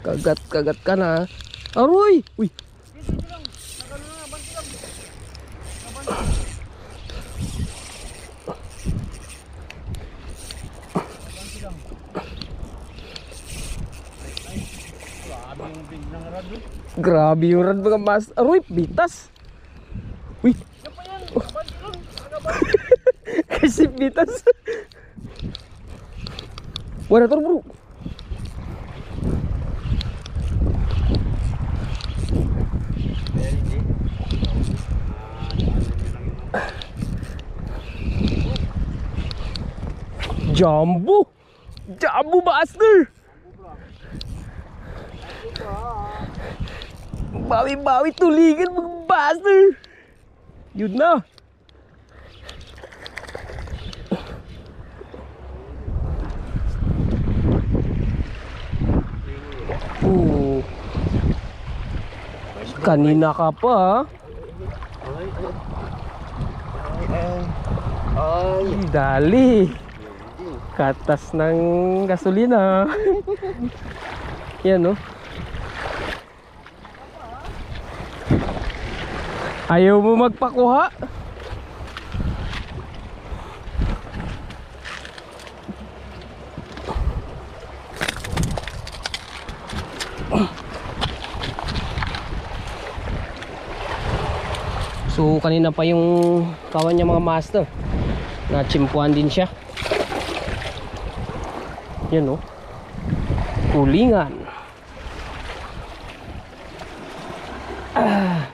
Kagat. Kagat ka na. Aroy! Uy! Grabe yung rad mga mas. Aroy, bitas. Uy. Kasi bitas. Wala to bro. Jumbo. Jumbo master. Bawi-bawi tulingan mga master. Yun na. Kanina ka pa. Ay, dali. Katas ng gasolina. Yan no. Ayaw mo magpakuha? So kanina pa yung kawan niya mga master. Nachimpuan din siya. Yan no. Kulingan.